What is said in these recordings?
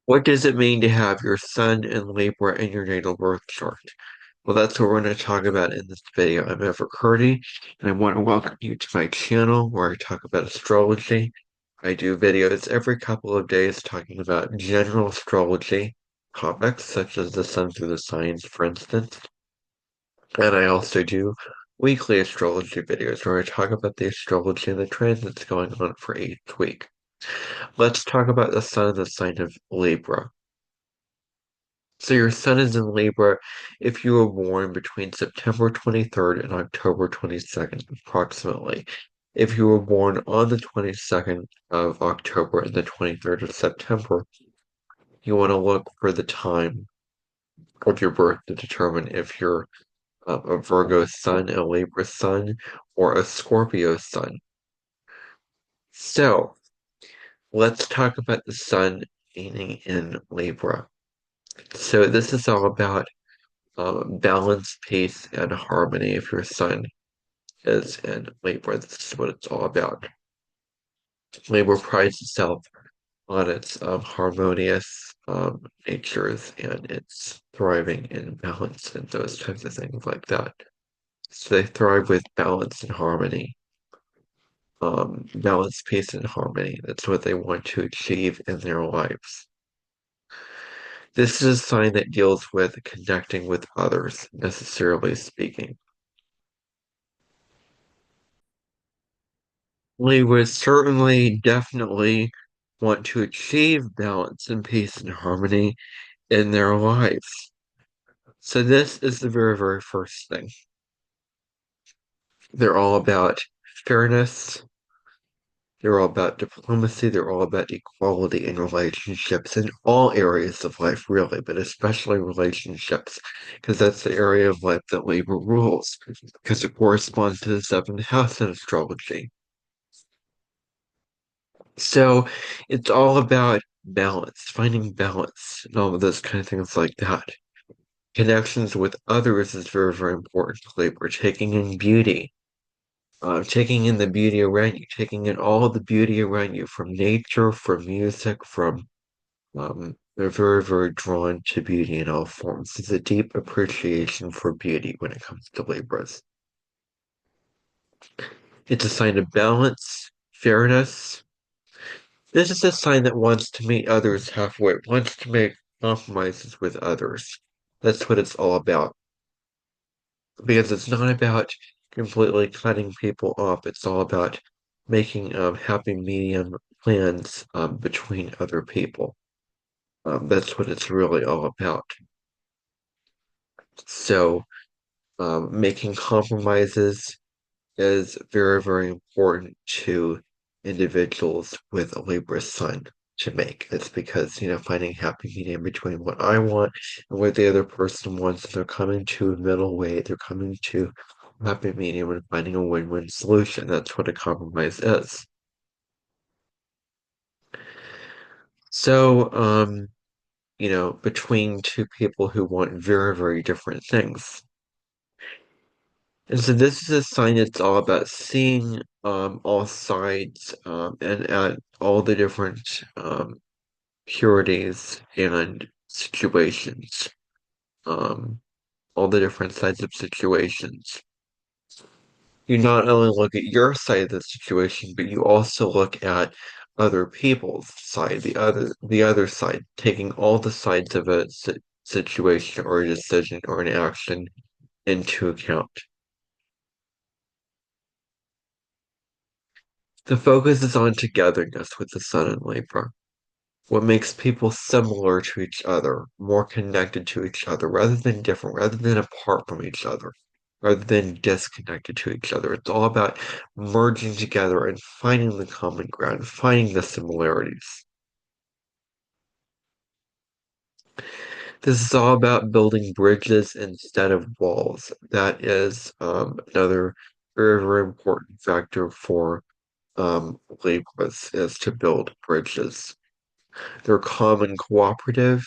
What does it mean to have your sun in Libra in your natal birth chart? Well, that's what we're going to talk about in this video. I'm Everett Curdy, and I want to welcome you to my channel where I talk about astrology. I do videos every couple of days talking about general astrology topics, such as the sun through the signs, for instance. And I also do weekly astrology videos where I talk about the astrology and the transits going on for each week. Let's talk about the sun and the sign of Libra. So your sun is in Libra if you were born between September 23rd and October 22nd, approximately. If you were born on the 22nd of October and the 23rd of September, you want to look for the time of your birth to determine if you're a Virgo sun, a Libra sun, or a Scorpio sun. So let's talk about the sun being in Libra. So this is all about balance, peace, and harmony. If your sun is in Libra, this is what it's all about. Libra prides itself on its harmonious natures and its thriving in balance and those types of things like that. So they thrive with balance and harmony. Balance, peace, and harmony. That's what they want to achieve in their lives. This is a sign that deals with connecting with others, necessarily speaking. We would certainly, definitely want to achieve balance and peace and harmony in their lives. So this is the very, very first thing. They're all about fairness. They're all about diplomacy. They're all about equality in relationships in all areas of life, really, but especially relationships, because that's the area of life that Libra rules, because it corresponds to the seventh house in astrology. So it's all about balance, finding balance, and all of those kind of things like that. Connections with others is very, very important to Libra. Taking in beauty, taking in the beauty around you, taking in all of the beauty around you from nature, from music, from they're very, very drawn to beauty in all forms. There's a deep appreciation for beauty when it comes to Libras. It's a sign of balance, fairness. This is a sign that wants to meet others halfway, wants to make compromises with others. That's what it's all about. Because it's not about completely cutting people off. It's all about making happy medium plans between other people. That's what it's really all about. So, making compromises is very, very important to individuals with a Libra sun to make. It's because, finding happy medium between what I want and what the other person wants, they're coming to a middle way, they're coming to a happy medium and finding a win-win solution. That's what a compromise is. So, between two people who want very, very different things. And so this is a sign that's all about seeing all sides and at all the different purities and situations, um, all the different sides of situations. You not only look at your side of the situation, but you also look at other people's side, the other side, taking all the sides of a situation or a decision or an action into account. The focus is on togetherness with the sun and Libra. What makes people similar to each other, more connected to each other, rather than different, rather than apart from each other, rather than disconnected to each other. It's all about merging together and finding the common ground, finding the similarities. This is all about building bridges instead of walls. That is another very, very important factor for Libras is to build bridges. They're calm and cooperative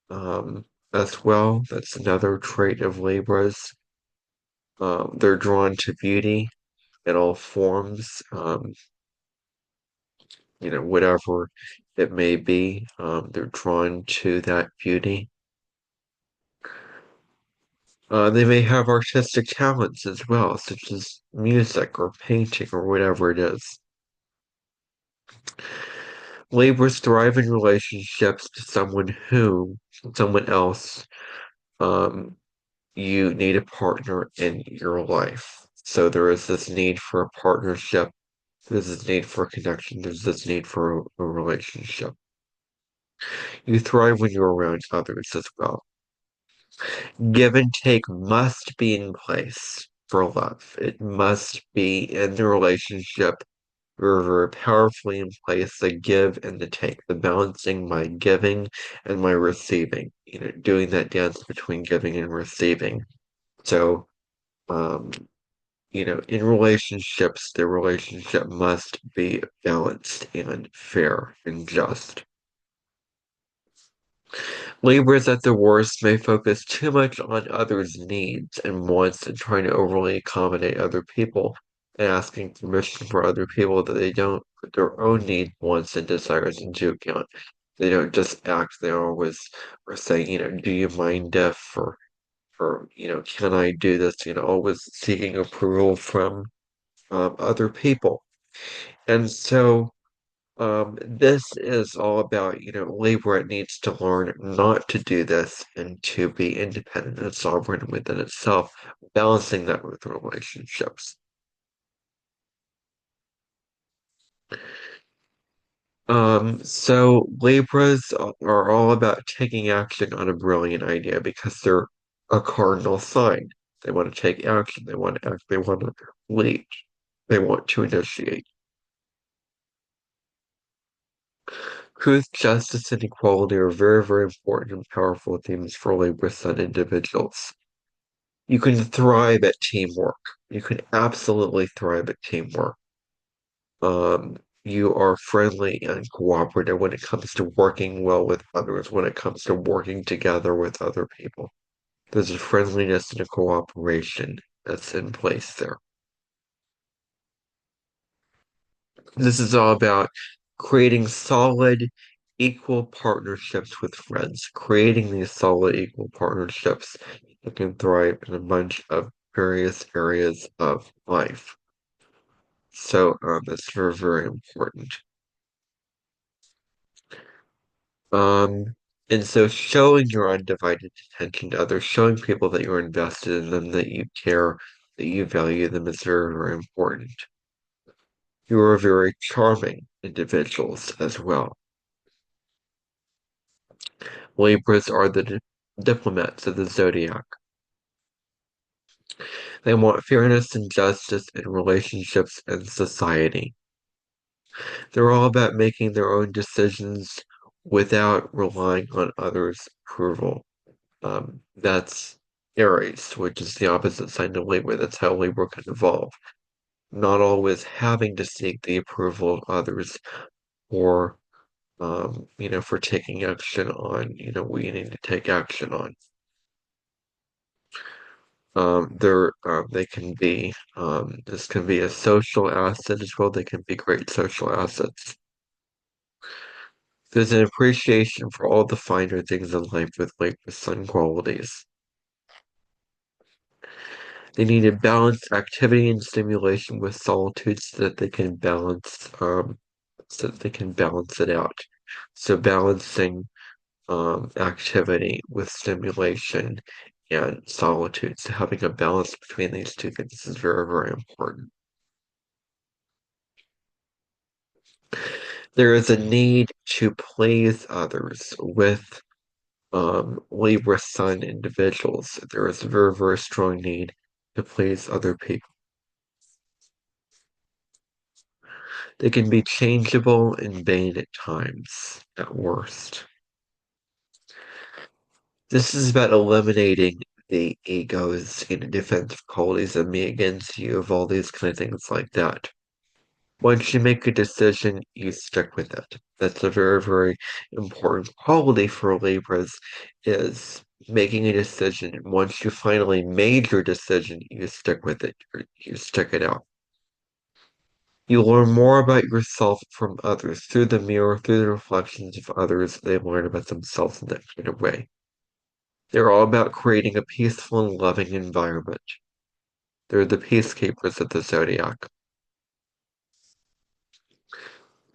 as well. That's another trait of Libras. They're drawn to beauty in all forms, whatever it may be. They're drawn to that beauty. They may have artistic talents as well, such as music or painting or whatever it is. Laborers thrive in relationships to someone else, um, you need a partner in your life. So there is this need for a partnership. There's this need for a connection. There's this need for a relationship. You thrive when you're around others as well. Give and take must be in place for love. It must be in the relationship very powerfully in place, the give and the take, the balancing my giving and my receiving, doing that dance between giving and receiving. So, um, in relationships, the relationship must be balanced and fair and just. Laborers at their worst may focus too much on others' needs and wants and trying to overly accommodate other people and asking permission for other people that they don't put their own needs, wants, and desires into account. They don't just act, they always are saying, do you mind if, or can I do this? Always seeking approval from other people. And so this is all about, Libra needs to learn not to do this and to be independent and sovereign within itself, balancing that with relationships. So Libras are all about taking action on a brilliant idea because they're a cardinal sign. They want to take action, they want to act, they want to lead, they want to initiate. Truth, justice, and equality are very, very important and powerful themes for Libra Sun individuals. You can thrive at teamwork. You can absolutely thrive at teamwork. You are friendly and cooperative when it comes to working well with others, when it comes to working together with other people. There's a friendliness and a cooperation that's in place there. This is all about creating solid, equal partnerships with friends, creating these solid, equal partnerships that can thrive in a bunch of various areas of life. So that's very, very important. Um, and so showing your undivided attention to others, showing people that you're invested in them, that you care, that you value them is very, very important. You are very charming individuals as well. Libras are the diplomats of the zodiac. They want fairness and justice in relationships and society. They're all about making their own decisions without relying on others' approval. That's Aries, which is the opposite sign of Libra. That's how Libra can evolve. Not always having to seek the approval of others or, for taking action on, what you need to take action on. They can be, this can be a social asset as well. They can be great social assets. There's an appreciation for all the finer things in life with Libra sun qualities. They need to balance activity and stimulation with solitude so that they can balance it out. So balancing activity with stimulation and solitude. So having a balance between these two things is very, very important. There is a need to please others with Libra Sun individuals. There is a very, very strong need to please other people. They can be changeable and vain at times, at worst. This is about eliminating the egos and defensive qualities of me against you, of all these kind of things like that. Once you make a decision, you stick with it. That's a very, very important quality for Libras is making a decision. Once you finally made your decision, you stick with it. You stick it out. You learn more about yourself from others through the mirror, through the reflections of others. They learn about themselves in that kind of way. They're all about creating a peaceful and loving environment. They're the peacekeepers of the zodiac.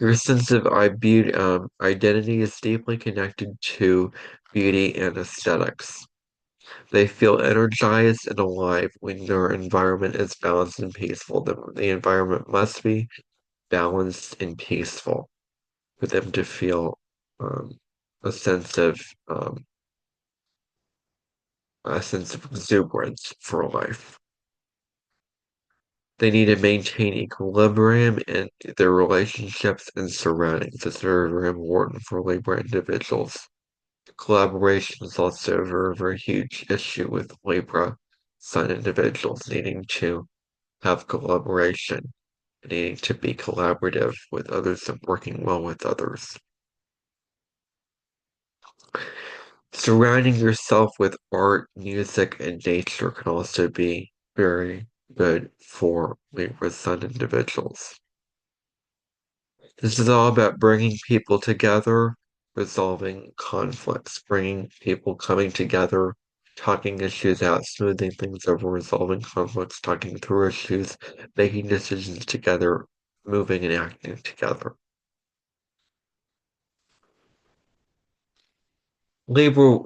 Your sense of identity is deeply connected to beauty and aesthetics. They feel energized and alive when their environment is balanced and peaceful. The environment must be balanced and peaceful for them to feel um, a sense of um, exuberance for life. They need to maintain equilibrium in their relationships and surroundings. It's very, very important for Libra individuals. Collaboration is also a very, very huge issue with Libra Sun individuals needing to have collaboration, needing to be collaborative with others and working well with others. Surrounding yourself with art, music, and nature can also be very good for Libra Sun individuals. This is all about bringing people together, resolving conflicts, bringing people coming together, talking issues out, smoothing things over, resolving conflicts, talking through issues, making decisions together, moving and acting together. Libra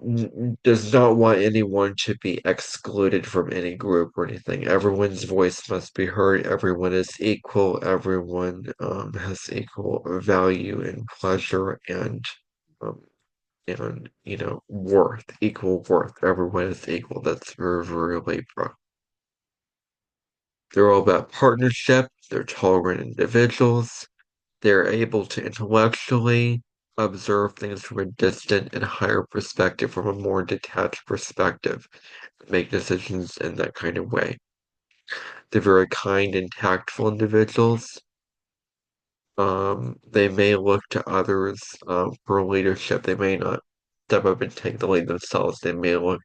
does not want anyone to be excluded from any group or anything. Everyone's voice must be heard. Everyone is equal. Everyone has equal value and pleasure um, and worth, equal worth. Everyone is equal. That's very, very Libra. They're all about partnership. They're tolerant individuals. They're able to intellectually observe things from a distant and higher perspective, from a more detached perspective, make decisions in that kind of way. They're very kind and tactful individuals. They may look to others for leadership. They may not step up and take the lead themselves. They may look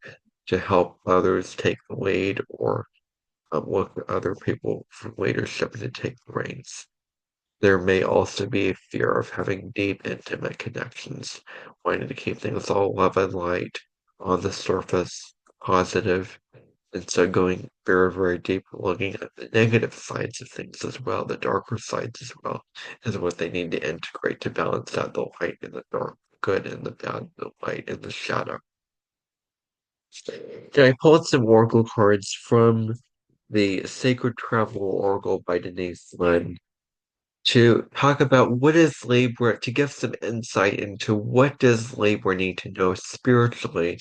to help others take the lead or look to other people for leadership and to take the reins. There may also be a fear of having deep, intimate connections, wanting to keep things all love and light on the surface, positive, and so going very, very deep, looking at the negative sides of things as well, the darker sides as well, is what they need to integrate to balance out the light and the dark, good and the bad, the light and the shadow. Can I pulled some oracle cards from the Sacred Travel Oracle by Denise Lynn to talk about what is Libra, to give some insight into what does Libra need to know spiritually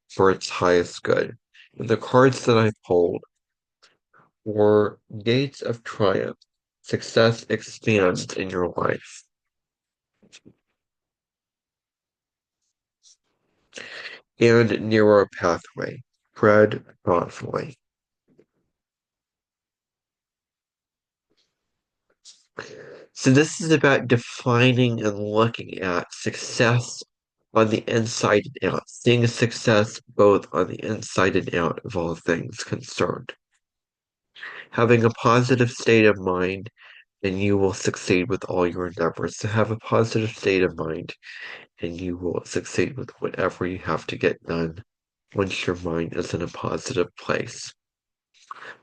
for its highest good. And the cards that I pulled were Gates of Triumph, success expands in your life, and Narrow Pathway, tread thoughtfully. So this is about defining and looking at success on the inside and out, seeing success both on the inside and out of all things concerned. Having a positive state of mind, and you will succeed with all your endeavors. So have a positive state of mind, and you will succeed with whatever you have to get done once your mind is in a positive place.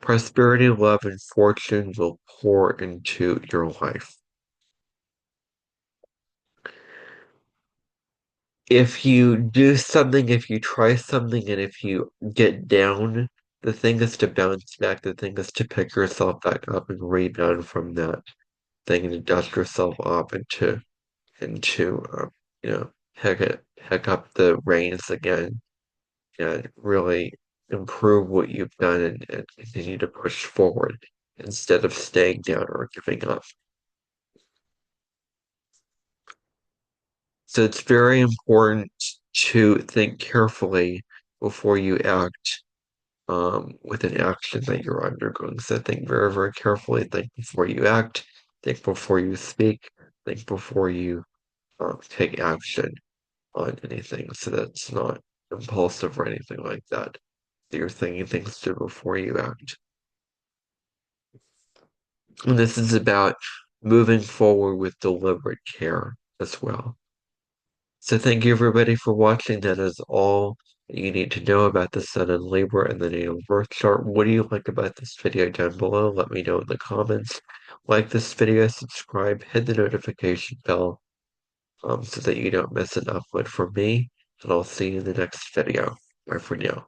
Prosperity, love, and fortune will pour into your life. If you do something, if you try something, and if you get down, the thing is to bounce back. The thing is to pick yourself back up and rebound from that thing and to dust yourself up and to you know pick up the reins again and really improve what you've done and continue to push forward instead of staying down or giving up. So it's very important to think carefully before you act with an action that you're undergoing. So think very, very carefully. Think before you act. Think before you speak. Think before you take action on anything. So that's not impulsive or anything like that. You're thinking things through before you act. And this is about moving forward with deliberate care as well. So thank you everybody for watching. That is all you need to know about the Sun in Libra and the natal birth chart. What do you like about this video down below? Let me know in the comments. Like this video, subscribe, hit the notification bell so that you don't miss an upload from me. And I'll see you in the next video. Bye for now.